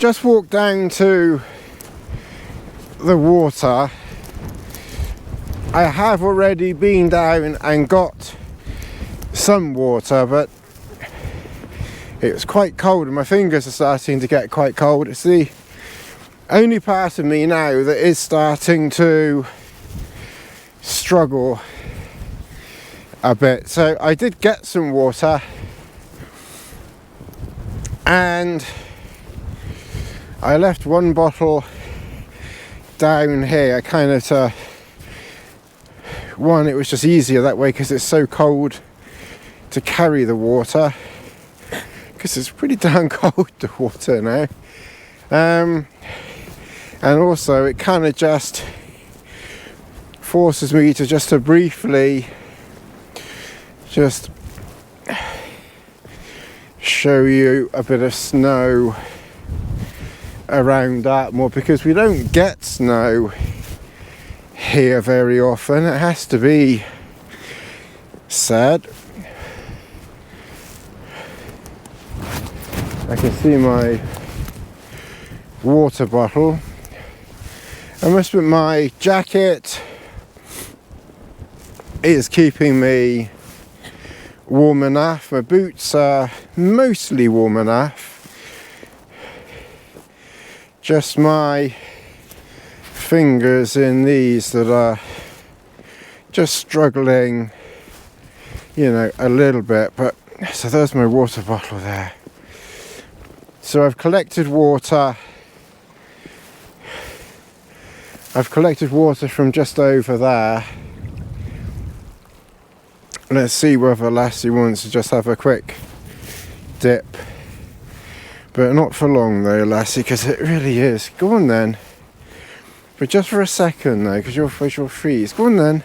Just walked down to the water. I have already been down and got some water, but it was quite cold and my fingers are starting to get quite cold. It's the only part of me now that is starting to struggle a bit. So I did get some water and I left one bottle down here, kind of to one, it was just easier that way because it's so cold to carry the water, because it's pretty damn cold, the water now. And also it kind of just forces me to just to briefly just show you a bit of snow around Dartmoor, because we don't get snow here very often, it has to be said. I can see my water bottle. I must admit my jacket is keeping me warm enough. My boots are mostly warm enough. Just my fingers in these that are just struggling, you know, a little bit. But so there's my water bottle there. So I've collected water. I've collected water from just over there. Let's see whether Lassie wants to just have a quick dip. But not for long though, Lassie, because it really is. Go on then. But just for a second though, because you'll freeze. Go on then.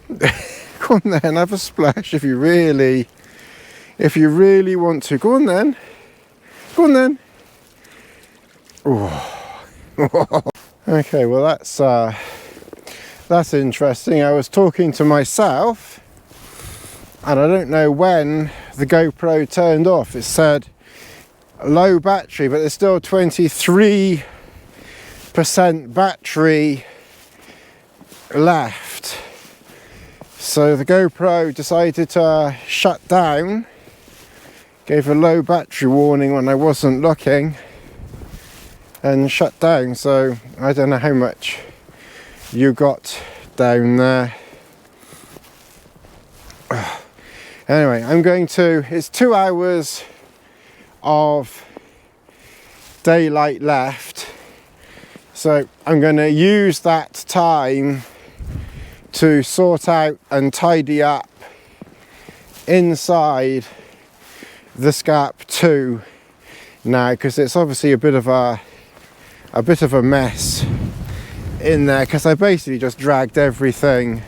Go on then, have a splash if you really want to. Go on then. Go on then. Oh. Okay, well that's interesting. I was talking to myself and I don't know when the GoPro turned off. It said low battery, but there's still 23% battery left. So the GoPro decided to shut down, gave a low battery warning when I wasn't looking, and shut down. So I don't know how much you got down there. Anyway, it's 2 hours of daylight left, so I'm going to use that time to sort out and tidy up inside the Scarp 2 now, because it's obviously a bit of a mess in there, because I basically just dragged everything,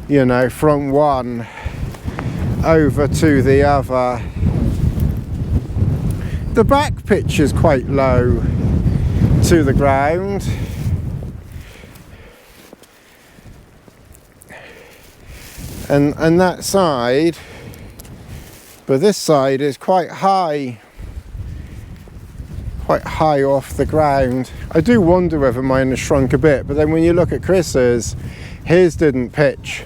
you know, from one over to the other. The back pitch is quite low to the ground. And that side, but this side is quite high off the ground. I do wonder whether mine has shrunk a bit, but then when you look at Chris's, his didn't pitch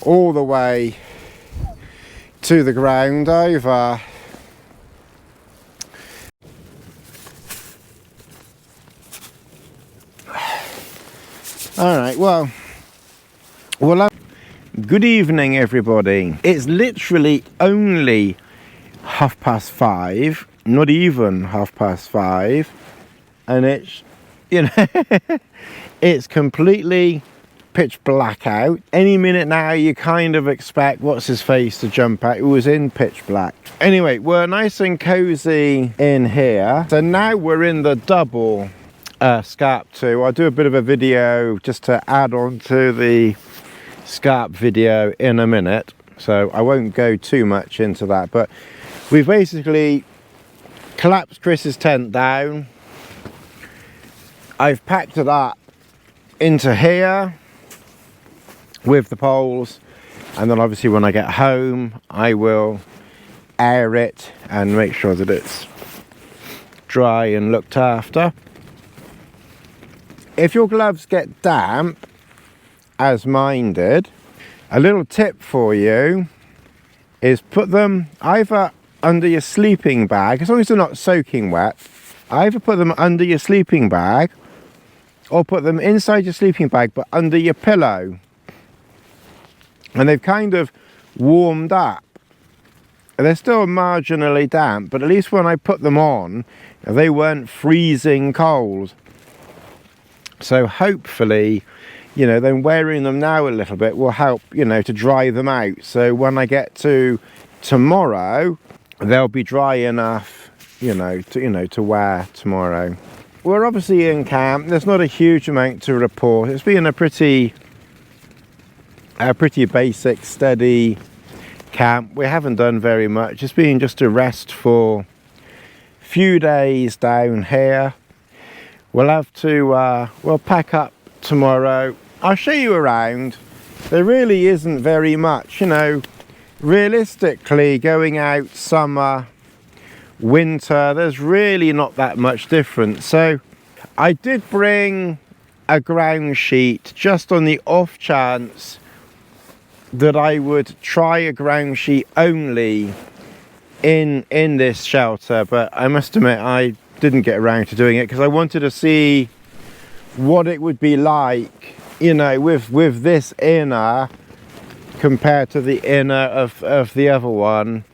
all the way to the ground either. Alright, well, good evening everybody. It's literally only 5:30, not even 5:30, and it's, you know, it's completely pitch black out. Any minute now you kind of expect what's his face to jump out. It was in pitch black. Anyway, we're nice and cozy in here. So now we're in the double Scarp 2. I'll do a bit of a video just to add on to the Scarp video in a minute, so I won't go too much into that. But we've basically collapsed Chris's tent down. I've packed it up into here with the poles, and then obviously when I get home I will air it and make sure that it's dry and looked after. If your gloves get damp, as mine did, a little tip for you is put them either under your sleeping bag, as long as they're not soaking wet. Either put them under your sleeping bag or put them inside your sleeping bag but under your pillow, and they've kind of warmed up. They're still marginally damp, but at least when I put them on, they weren't freezing cold. So hopefully, you know, then wearing them now a little bit will help, you know, to dry them out. So when I get to tomorrow, they'll be dry enough, you know, to wear tomorrow. We're obviously in camp. There's not a huge amount to report. It's been a pretty basic, steady camp. We haven't done very much. It's been just a restful few days down here. We'll have to we'll pack up tomorrow. I'll show you around. There really isn't very much, you know, realistically, going out summer, winter, there's really not that much difference. So I did bring a ground sheet just on the off chance that I would try a ground sheet only in this shelter, but I must admit I didn't get around to doing it because I wanted to see what it would be like, you know, with this inner compared to the inner of the other one.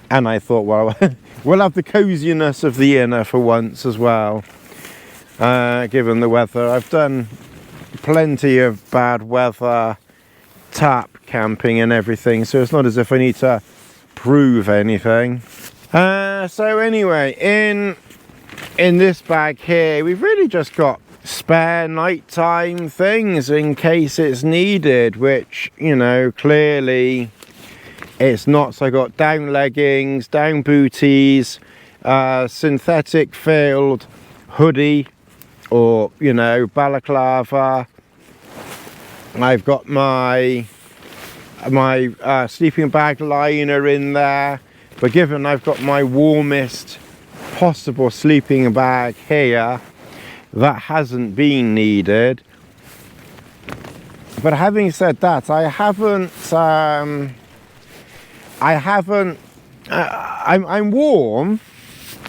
And I thought, well, we'll have the coziness of the inner for once as well, given the weather. I've done plenty of bad weather tap camping and everything, so it's not as if I need to prove anything. So anyway, in this bag here, we've really just got spare nighttime things in case it's needed, which, you know, clearly it's not. So I got down leggings, down booties, synthetic filled hoodie, or, you know, balaclava. I've got my sleeping bag liner in there, but given I've got my warmest possible sleeping bag here, that hasn't been needed. But having said that, I'm warm,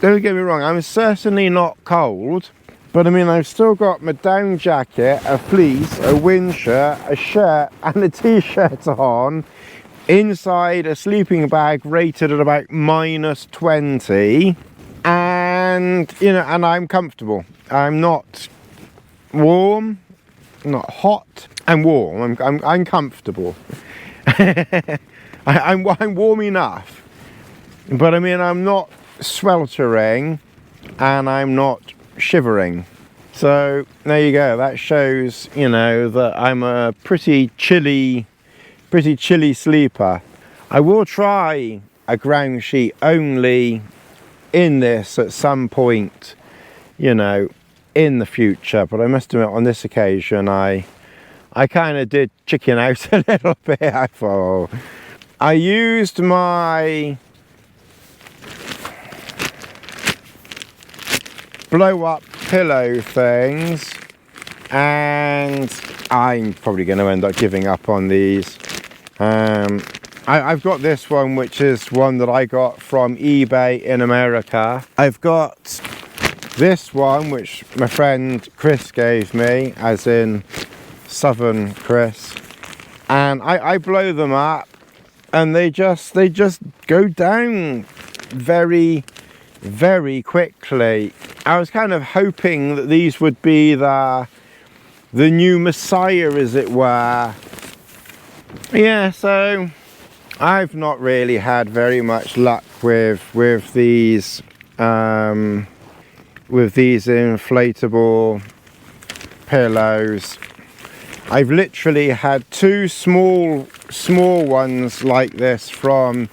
don't get me wrong, I'm certainly not cold, but I mean, I've still got my down jacket, a fleece, a wind shirt, a shirt and a t-shirt on, inside a sleeping bag rated at about -20, and, you know, and I'm comfortable. I'm not warm, not hot, I'm warm, I'm comfortable. I'm warm enough, but I mean, I'm not sweltering and I'm not shivering. So there you go, that shows, you know, that I'm a pretty chilly sleeper. I will try a ground sheet only in this at some point, you know, in the future, but I must admit on this occasion I kind of did chicken out a little bit. I thought I used my blow up pillow things, and I'm probably going to end up giving up on these. I've got this one, which is one that I got from eBay in America. I've got this one, which my friend Chris gave me, as in Southern Chris, and I blow them up and they just go down very, very quickly. I was kind of hoping that these would be the new Messiah, as it were. Yeah, so I've not really had very much luck with these inflatable pillows. I've literally had two small ones like this from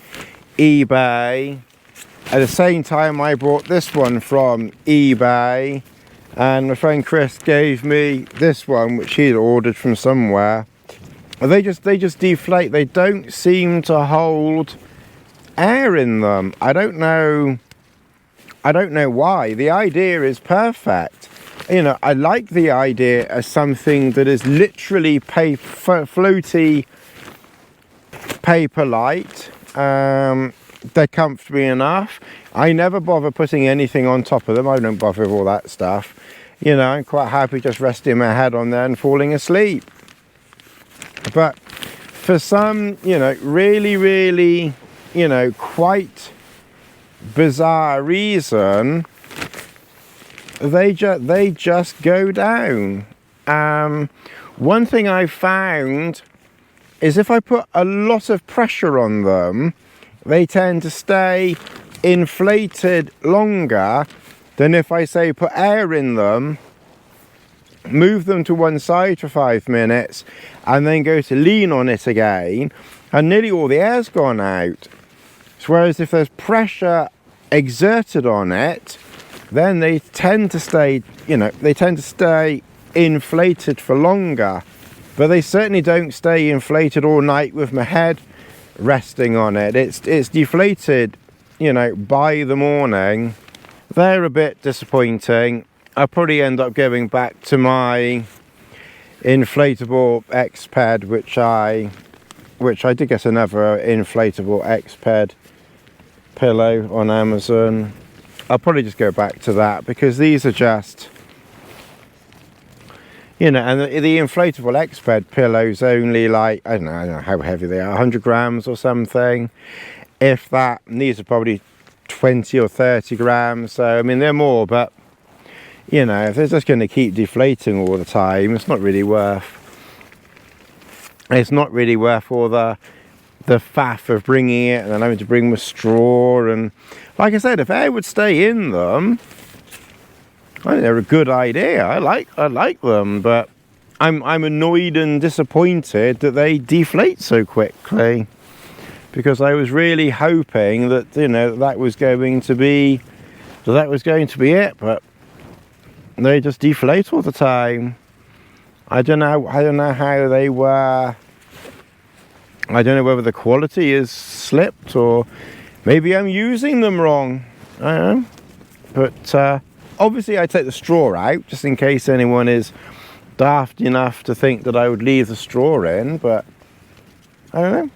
eBay. At the same time, I bought this one from eBay, and my friend Chris gave me this one, which he'd ordered from somewhere. They just deflate. They don't seem to hold air in them. I don't know I don't know why. The idea is perfect. You know, I like the idea of something that is literally floaty paper light. They're comfortable enough. I never bother putting anything on top of them. I don't bother with all that stuff. You know, I'm quite happy just resting my head on there and falling asleep. But for some, you know, really, you know, quite bizarre reason, they just go down. One thing I found is if I put a lot of pressure on them, they tend to stay inflated longer than if I say put air in them, move them to one side for 5 minutes, and then go to lean on it again, and nearly all the air's gone out. Whereas if there's pressure exerted on it, then they tend to stay, you know, they tend to stay inflated for longer. But they certainly don't stay inflated all night with my head resting on it. It's deflated, you know, by the morning. They're a bit disappointing. I'll probably end up going back to my inflatable X-Ped, which I did get another inflatable X-Ped pillow on Amazon. I'll probably just go back to that because these are just, you know, and the inflatable X-Ped pillows only like, I don't know how heavy they are, 100 grams or something, if that. And these are probably 20 or 30 grams, so I mean they're more, but you know, if they're just going to keep deflating all the time, it's not really worth all the faff of bringing it and then having to bring the straw. And like I said, if air would stay in them, I think they're a good idea. I like them, but I'm annoyed and disappointed that they deflate so quickly, because I was really hoping that, you know, that was going to be it, but they just deflate all the time. I don't know how they were. I don't know whether the quality is slipped or maybe I'm using them wrong. I don't know. But obviously I take the straw out just in case anyone is daft enough to think that I would leave the straw in, but I don't know.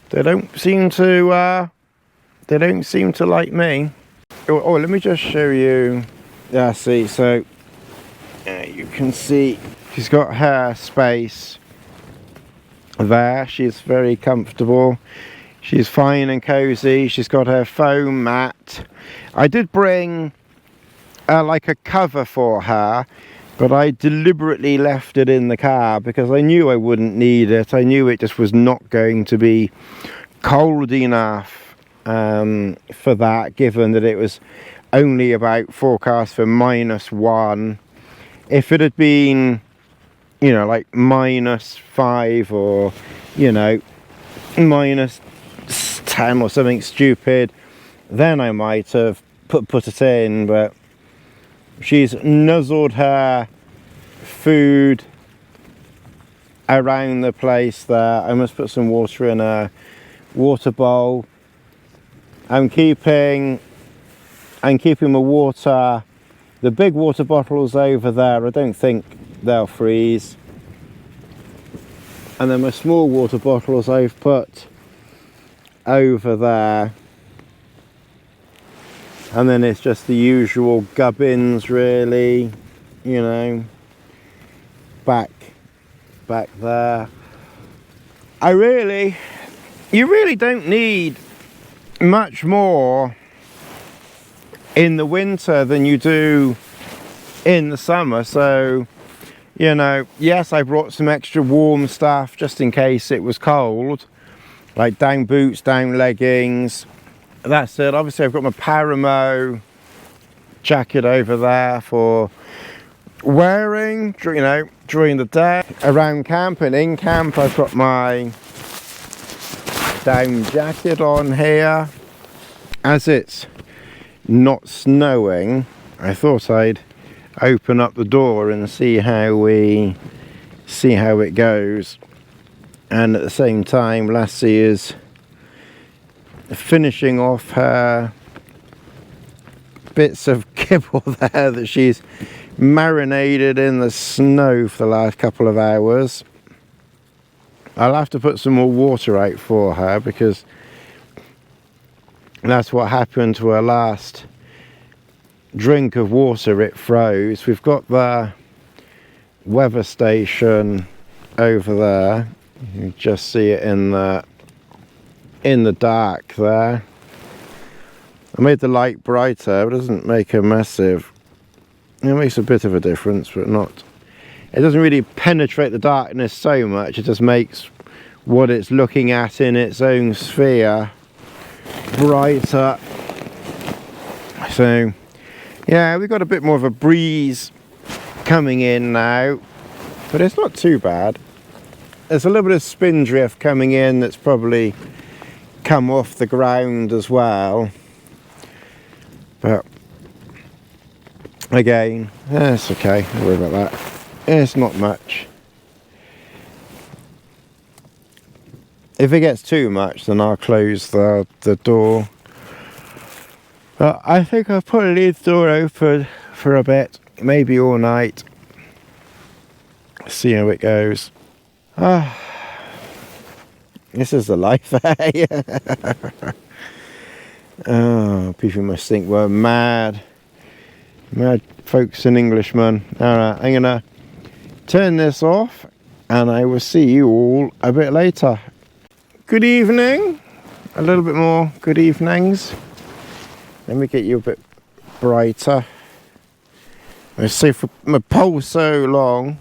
They don't seem to like me. Oh, let me just show you. Yeah, see, so you can see she's got her space there. She's very comfortable. She's fine and cozy. She's got her foam mat. I did bring like a cover for her, but I deliberately left it in the car because I knew I wouldn't need it. I knew it just was not going to be cold enough for that, given that it was only about forecast for -1. If it had been, you know, like -5 or, you know, -10 or something stupid, then I might have put it in. But she's nuzzled her food around the place there. I must put some water in a water bowl. I'm keeping the water, the big water bottles over there. I don't think they'll freeze. And then my small water bottles I've put over there. And then it's just the usual gubbins, really, you know, back there. You really don't need much more in the winter than you do in the summer. So, you know, yes, I brought some extra warm stuff just in case it was cold, like down boots, down leggings. That's it. Obviously I've got my Paramo jacket over there for wearing, you know, during the day. Around camp and in camp I've got my down jacket on here. As it's not snowing, I thought I'd open up the door and see how it goes. And at the same time, Lassie is finishing off her bits of kibble there that she's marinated in the snow for the last couple of hours. I'll have to put some more water out for her, because that's what happened to her last drink of water. It froze. We've got the weather station over there. You can just see it in the dark there. I made the light brighter, but it doesn't make a massive, it makes a bit of a difference, but not, it doesn't really penetrate the darkness so much. It just makes what it's looking at in its own sphere brighter. So yeah, we've got a bit more of a breeze coming in now, but it's not too bad. There's a little bit of spindrift coming in that's probably come off the ground as well, but again, that's okay, don't worry about that. It's not much. If it gets too much, then I'll close the door. But I think I'll probably leave the door open for a bit, maybe all night. See how it goes. This is the life, eh? Oh, people must think we're mad folks and Englishmen. Alright, I'm gonna turn this off and I will see you all a bit later. Good evening. A little bit more good evenings. Let me get you a bit brighter. I see, for my pole's so long,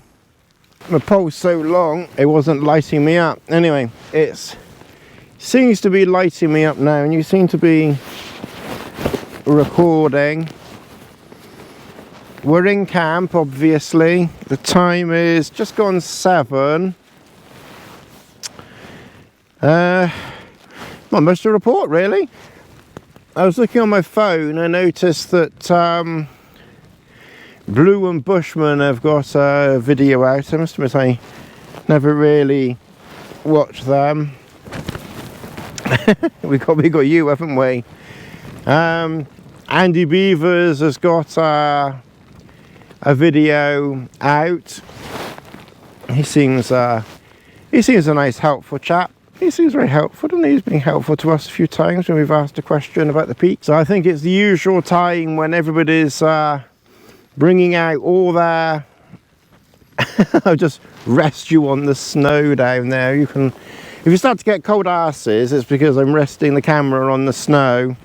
it wasn't lighting me up. Anyway, it seems to be lighting me up now, and you seem to be recording. We're in camp, obviously. The time is just gone 7. Not much to report, really. I was looking on my phone. I noticed that Blue and Bushman have got a video out. I must admit I never really watched them. we got you, haven't we? Andy Beavers has got a video out. He seems a nice, helpful chap. He seems very helpful, and he's been helpful to us a few times when we've asked a question about the peak. So I think it's the usual time when everybody's bringing out all their I'll just rest you on the snow down there. You can, if you start to get cold asses, it's because I'm resting the camera on the snow.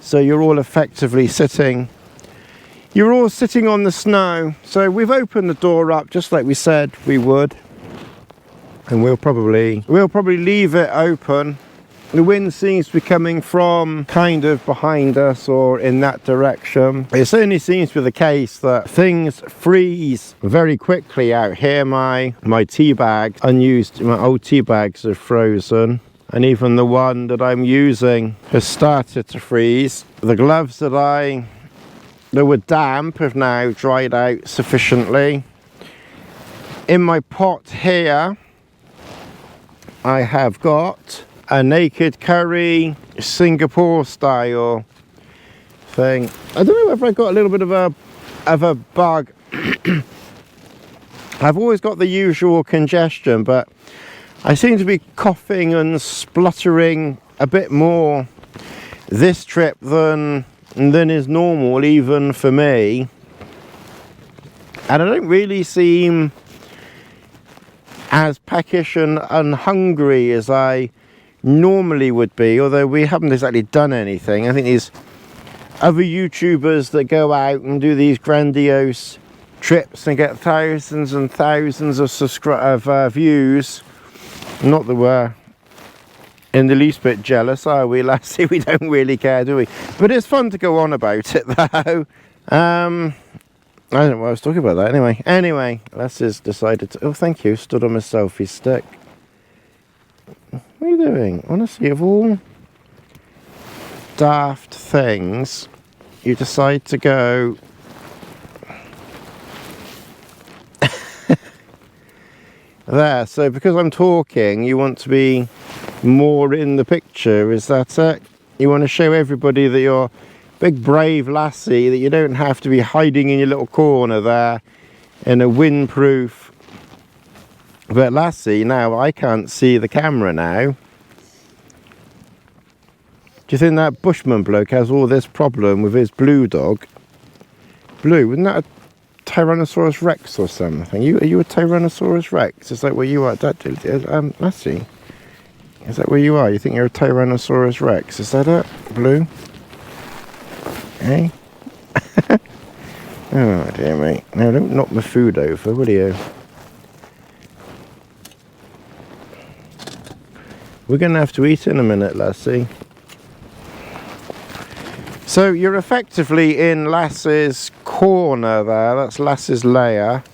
So you're all effectively sitting, you're all sitting on the snow. So we've opened the door up just like we said we would, and we'll probably leave it open. The wind seems to be coming from kind of behind us or in that direction. It certainly seems to be the case that things freeze very quickly out here. My tea bag, unused, my old tea bags are frozen, and even the one that I'm using has started to freeze. The gloves that were damp have now dried out sufficiently. In my pot here, I have got a naked curry Singapore style thing. I don't know whether I got a little bit of a bug. I've always got the usual congestion, but I seem to be coughing and spluttering a bit more this trip than is normal, even for me. And I don't really seem as peckish and hungry as I normally would be, although we haven't exactly done anything. I think these other YouTubers that go out and do these grandiose trips and get thousands and thousands of views, not that we're in the least bit jealous, are we, Lassie? We don't really care, do we? But it's fun to go on about it, though. I don't know what I was talking about that anyway. Lassie's decided to, oh thank you, stood on my selfie stick. What are you doing? Honestly, of all daft things, you decide to go there. So because I'm talking, you want to be more in the picture, is that it? You want to show everybody that you're big brave lassie that you don't have to be hiding in your little corner there in a windproof. But lassie, now I can't see the camera now. Do you think that Bushman bloke has all this problem with his blue dog? Blue, wasn't that a Tyrannosaurus Rex or something? Are you a Tyrannosaurus Rex? Is that where you are? Lassie, is that where you are? You think you're a Tyrannosaurus Rex? Is that it? Blue? Eh? Oh dear me. No, don't knock my food over, will you? We're going to have to eat in a minute, Lassie. So you're effectively in Lassie's corner there. That's Lassie's lair.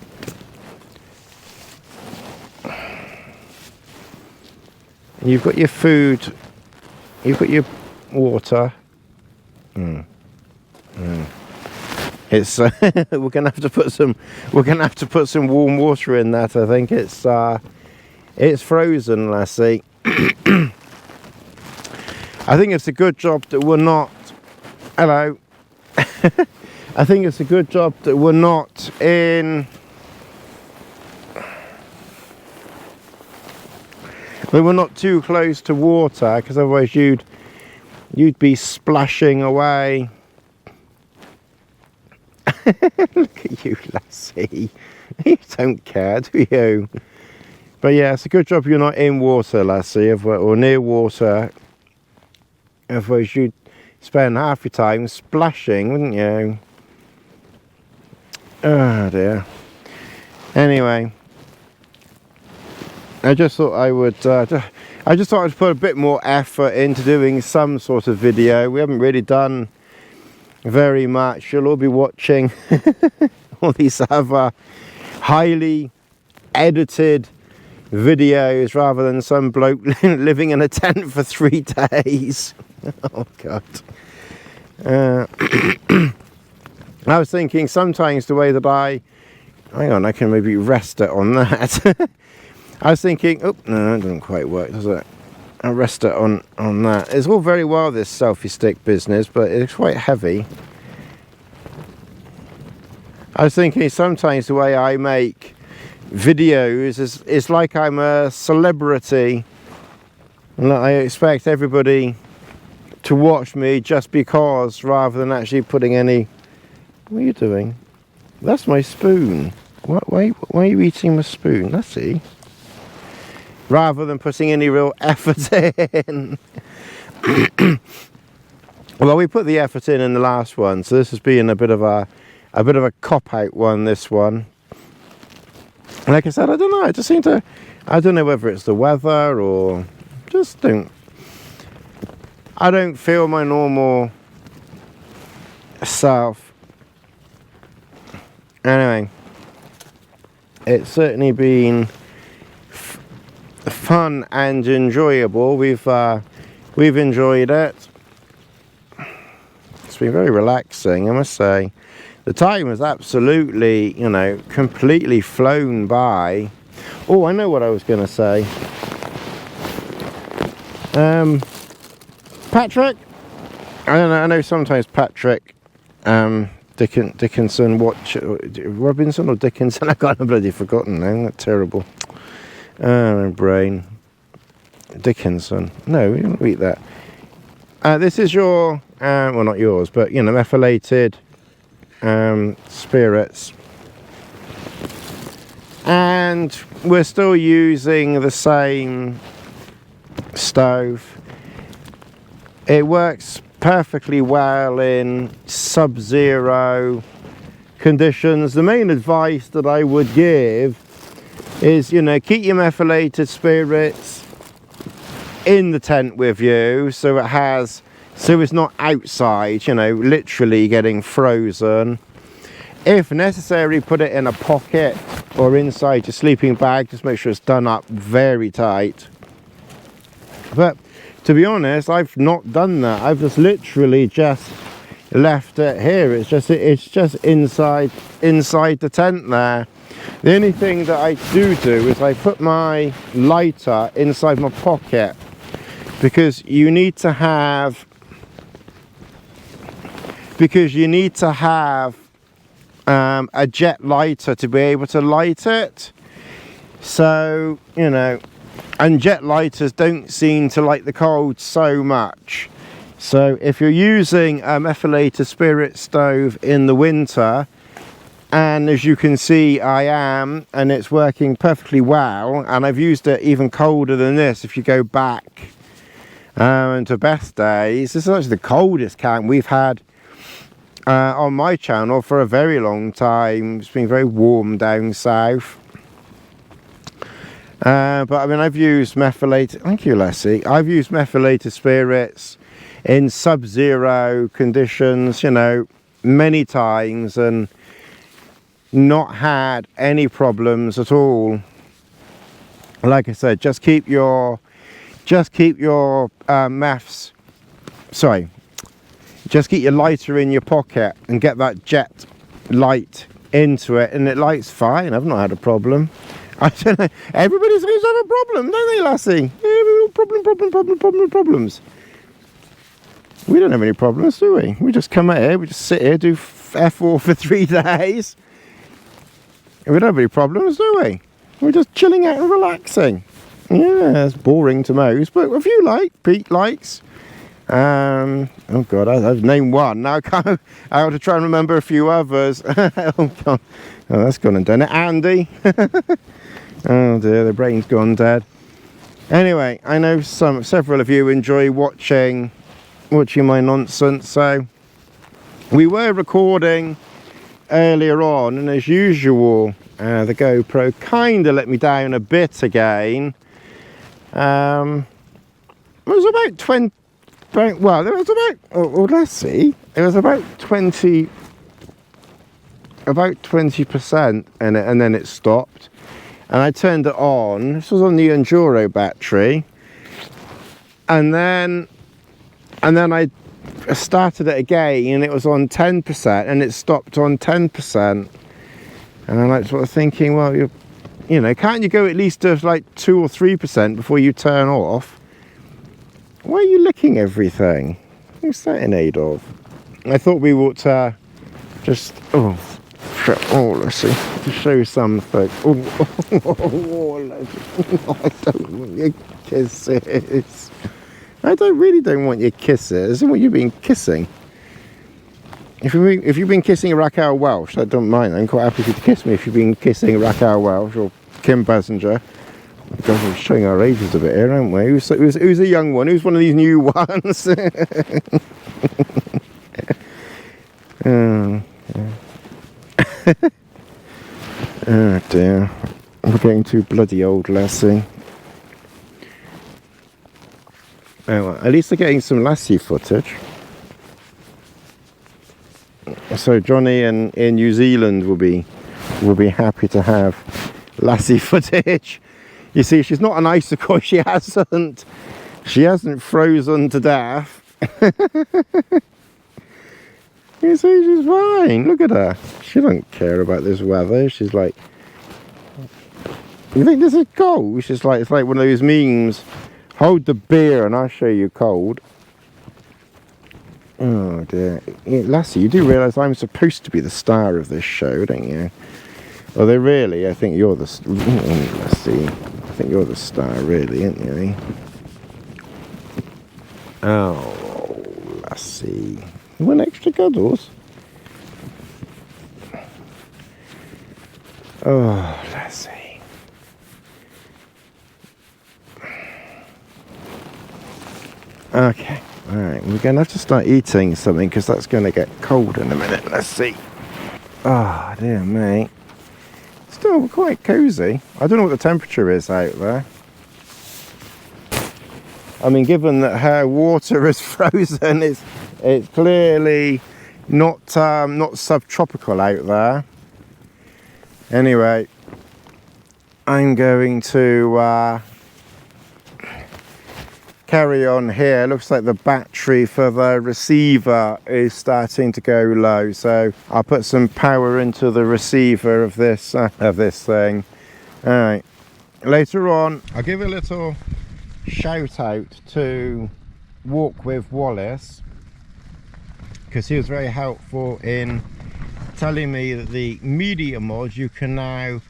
You've got your food. You've got your water. It's we're gonna have to put some. We're gonna have to put some warm water in that. I think it's frozen, Lassie. I think it's a good job that we're not. Hello. I think it's a good job that we're not in. We're not too close to water, because otherwise you'd be splashing away. Look at you, Lassie. You don't care, do you? But yeah, it's a good job you're not in water, Lassie, or near water. Otherwise you'd spend half your time splashing, wouldn't you? Oh dear. Anyway, I just thought I would put a bit more effort into doing some sort of video. We haven't really done very much. You'll all be watching all these other highly edited videos rather than some bloke living in a tent for 3 days. Oh god. I was thinking sometimes the way that hang on, I can maybe rest it on that. I was thinking, oh no, it doesn't quite work, does it? I'll rest it on that. It's all very well, this selfie stick business, but it's quite heavy. I was thinking sometimes the way I make videos is like I'm a celebrity, and I expect everybody to watch me just because, rather than actually putting any. What are you doing? That's my spoon. Why are you eating my spoon? Lassie? Rather than putting any real effort in. Well, we put the effort in the last one, so this has been a bit of a cop-out one, this one. Like I said, I don't know, I just seem to, I don't know whether it's the weather or just I don't feel my normal self. Anyway, it's certainly been fun and enjoyable. We've enjoyed it. It's been very relaxing, I must say. The time has absolutely, you know, completely flown by. Oh, I know what I was going to say. Patrick, I know sometimes Patrick Dickinson Robinson or Dickinson, I've got bloody forgotten now. That's terrible. My brain. Dickinson. No, we don't eat that. This is your well, not yours, but you know, methylated spirits, and we're still using the same stove. It works perfectly well in sub-zero conditions. The main advice that I would give is, you know, keep your methylated spirits in the tent with you, so it's not outside, you know, literally getting frozen. If necessary, put it in a pocket or inside your sleeping bag. Just make sure it's done up very tight. But to be honest, I've not done that. I've just literally just left it here. It's just inside the tent there. The only thing that I do is I put my lighter inside my pocket, because you need to have because you need to have a jet lighter to be able to light it. So, you know, and jet lighters don't seem to like the cold so much. So if you're using a methylated spirit stove in the winter, and as you can see I am, and it's working perfectly well, and I've used it even colder than this. If you go back to best days, this is actually the coldest camp we've had on my channel for a very long time. It's been very warm down south. But I mean, I've used methylated, thank you Lassie, I've used methylated spirits in sub-zero conditions, you know, many times, and not had any problems at all. Like I said, just keep your maths, sorry, just keep your lighter in your pocket and get that jet light into it, and it lights fine. I've not had a problem. I don't know, everybody seems to have a problem, don't they, Lassie? Problems. We don't have any problems, do we? We just come out here, we just sit here, do F4 for 3 days. We don't have any problems, do we? We're just chilling out and relaxing. Yeah, it's boring to most, but a few Pete likes. Oh God, I've named one. Now I have to try and remember a few others. Oh God, oh, that's gone and done it. Andy. Oh dear, the brain's gone dead. Anyway, I know several of you enjoy watching my nonsense, so we were recording earlier on, and as usual, the GoPro kind of let me down a bit again. It was about 20. Well, there was about, oh, let's see, it was about 20% in it, and then it stopped. And I turned it on. This was on the Enduro battery, and then I started it again, and it was on 10%, and it stopped on 10%. And I'm like sort of thinking, well, you know, can't you go at least to like 2 or 3% before you turn off? Why are you licking everything? Who's that in aid of? I thought we ought to just, oh, let's see, to show something. Oh, I don't want your kisses. I really don't want your kisses. I want you being kissing. If you've been kissing a Raquel Welsh, I don't mind. I'm quite happy for you to kiss me if you've been kissing a Raquel Welsh or Kim Basinger. God, we're showing our ages a bit here, aren't we? Who's a young one? Who's one of these new ones? Oh, yeah. Oh dear, we're getting too bloody old, Lassie. Oh, well, at least they're getting some Lassie footage. So Johnny in New Zealand will be happy to have Lassie footage. You see, she's not an icicle. She hasn't frozen to death. You see, she's fine. Look at her. She don't care about this weather. She's like, you think this is cold? She's like, it's like one of those memes. Hold the beer and I'll show you cold. Oh dear. Lassie, you do realise I'm supposed to be the star of this show, don't you? Although really, I think you're the Lassie. I think you're the star, really, aren't you? Oh, Lassie. You want extra cuddles? Oh, Lassie. Okay, alright, we're going to have to start eating something because that's going to get cold in a minute. Let's see. Oh, dear me. Still quite cosy. I don't know what the temperature is out there. I mean, given that her water is frozen, it's clearly not subtropical out there. Anyway, I'm going to carry on here. Looks like the battery for the receiver is starting to go low, so I'll put some power into the receiver of this thing. All right, later on I'll give a little shout out to Walk with Wallace, because he was very helpful in telling me that the media mod, you can now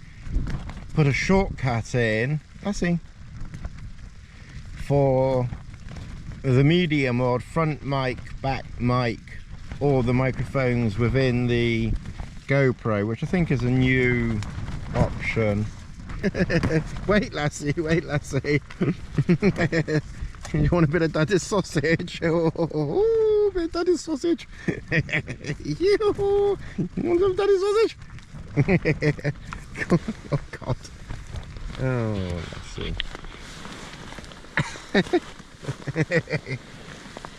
put a shortcut in, for the media mod, front mic, back mic, or the microphones within the GoPro, which I think is a new option. Wait, Lassie, wait, Lassie. You want a bit of daddy's sausage? Oh, a bit of daddy's sausage. You want some daddy's sausage? Oh, God. Oh, let's see.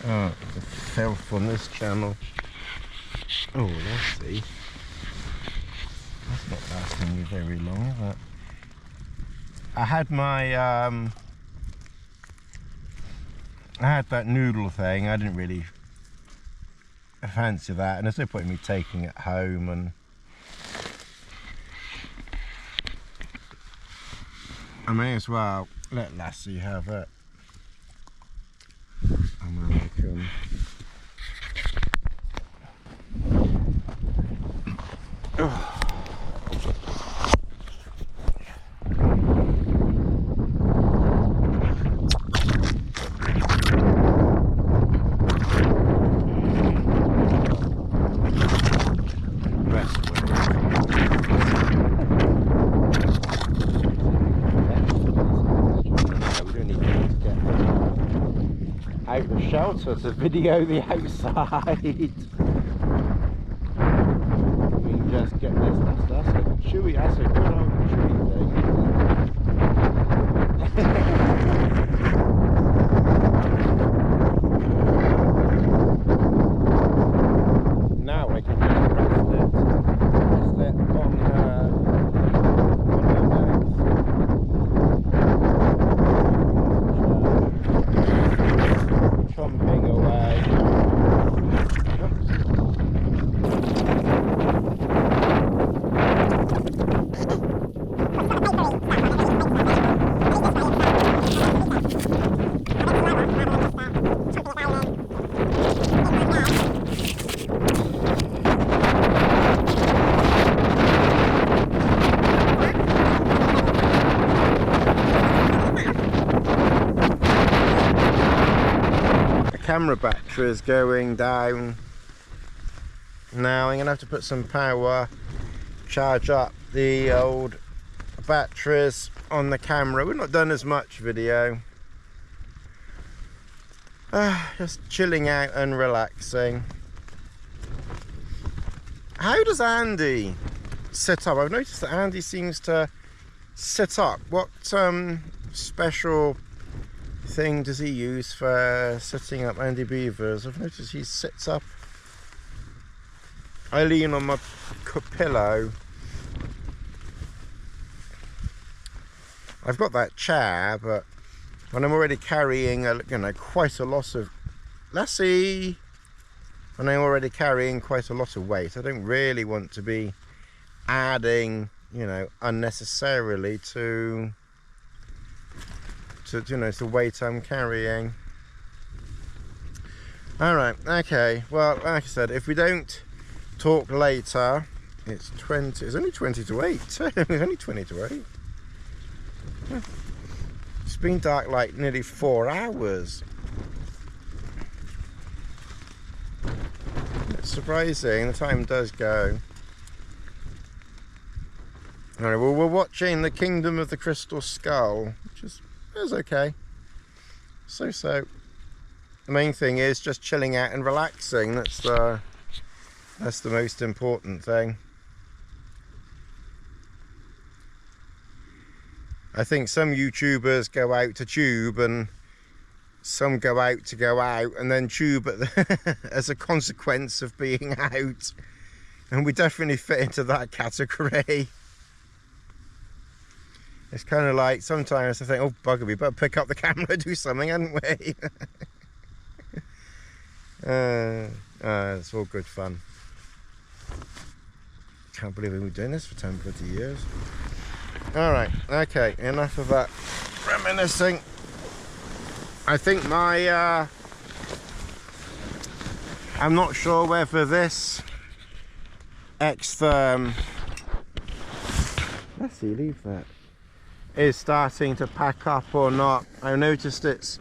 Oh, the filth on this channel. Oh, let's see. That's not lasting me very long, is it? I had my I had that noodle thing. I didn't really fancy that, and there's no point in me taking it home, and I may as well let Lassie have it. And then I can out the shelter to video the outside. We can just get this, that's a chewy, that's a good old chewy thing. Now I can just rest it on her chomping away. Camera battery is going down now. I'm gonna have to put some power, charge up the old batteries on the camera. We've not done as much video, just chilling out and relaxing. How does Andy sit up? I've noticed that Andy seems to sit up. What special thing does he use for sitting up, Andy Beavers? I've noticed he sits up. I lean on my pillow. I've got that chair, but when I'm already carrying quite a lot of Lassie, when I'm already carrying quite a lot of weight, I don't really want to be adding, unnecessarily to the weight I'm carrying. Alright, okay, well, like I said, if we don't talk later, it's only 20 to 8. It's only 20 to 8. It's been dark like nearly 4 hours. It's surprising, the time does go. Alright, well, we're watching The Kingdom of the Crystal Skull, which is okay. So the main thing is just chilling out and relaxing. That's the most important thing. I think some YouTubers go out to tube, and some go out to go out, and then tube as a consequence of being out, and we definitely fit into that category. It's kind of like, sometimes I think, oh bugger, we better pick up the camera and do something, hadn't we? It's all good fun. Can't believe we've been doing this for 10 bloody years. Alright, okay, enough of that reminiscing. I think my I'm not sure whether this XTherm, let's see, leave that, is starting to pack up or not. I noticed it's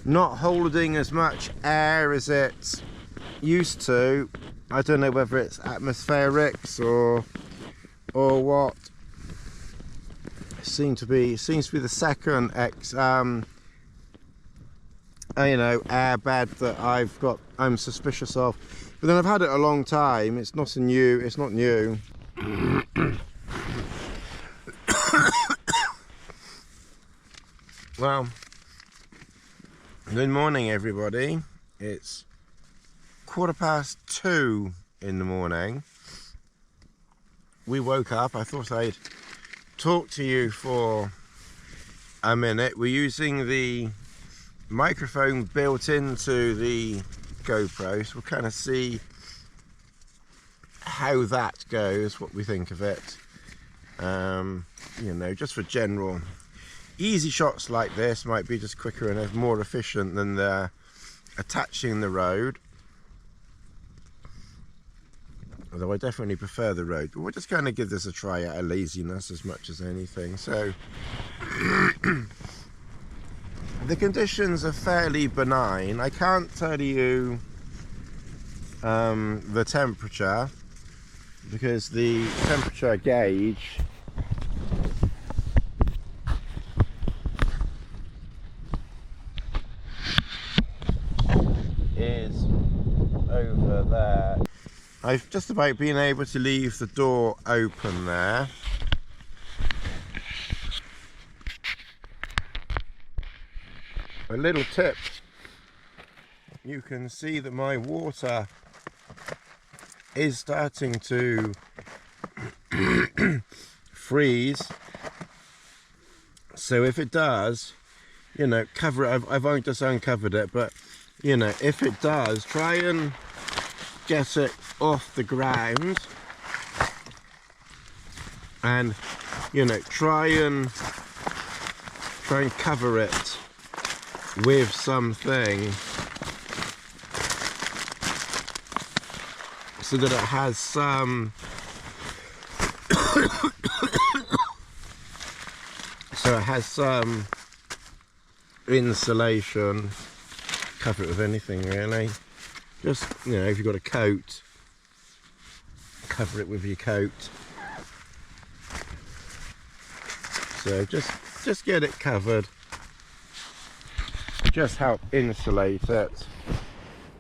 not holding as much air as it used to. I don't know whether it's atmospherics or what. It seems to be the second air bed that I'm suspicious of. But then I've had it a long time. It's not new. Well, good morning everybody. It's 2:15 in the morning. We woke up. I thought I'd talk to you for a minute. We're using the microphone built into the GoPro, so we'll kind of see how that goes, what we think of it. Just for general easy shots like this might be just quicker and more efficient than the attaching the Rode. Although I definitely prefer the Rode, but we're just going to give this a try out of laziness as much as anything. So the conditions are fairly benign. I can't tell you the temperature because the temperature gauge is over there. I've just about been able to leave the door open there. A little tip, you can see that my water is starting to freeze. So if it does, cover it. I've only just uncovered it, but if it does, try and get it off the ground and try and cover it with something so that it has some insulation. Cover it with anything really. Just if you've got a coat, cover it with your coat. So just get it covered, just help insulate it,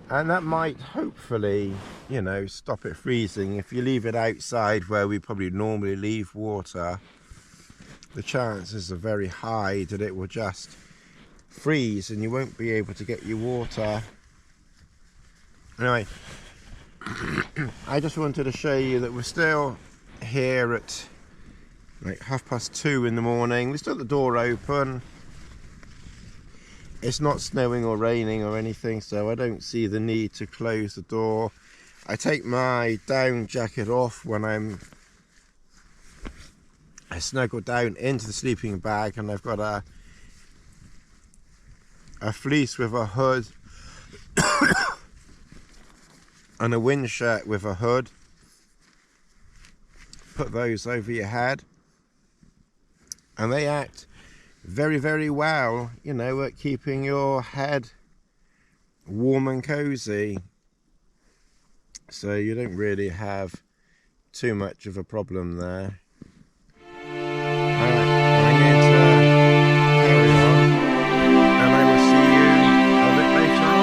and that might hopefully stop it freezing. If you leave it outside where we probably normally leave water, the chances are very high that it will just freeze and you won't be able to get your water. Anyway, I just wanted to show you that we're still here at like 2:30 in the morning. We still got the door open. It's not snowing or raining or anything, so I don't see the need to close the door. I take my down jacket off when I snuggle down into the sleeping bag, and I've got a fleece with a hood and a wind shirt with a hood. Put those over your head, and they act very, very well, at keeping your head warm and cozy. So you don't really have too much of a problem there. Alright, I'm going to carry on, and I will see you a bit later on.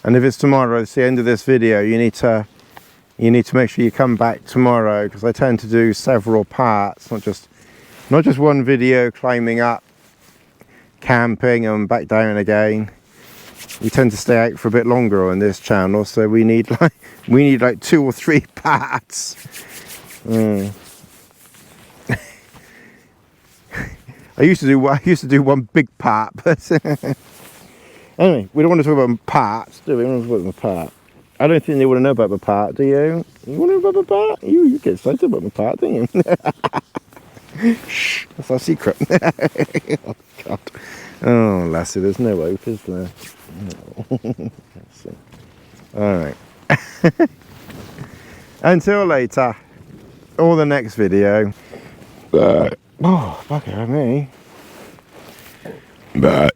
And if it's tomorrow, it's the end of this video, you need to make sure you come back tomorrow, because I tend to do several parts, not just one video climbing up, camping and back down again. We tend to stay out for a bit longer on this channel, so we need like 2 or 3 parts. I used to do one big part, but anyway, we don't want to talk about parts, do we? We don't want to talk about my part. I don't think they want to know about my part, do you? You want to know about my part? You get excited about my part, don't you? Shh, that's our secret. Oh, God. Oh, Lassie, there's no hope, is there? No. Alright. Until later, or the next video. Oh, fuck it, me. Bye.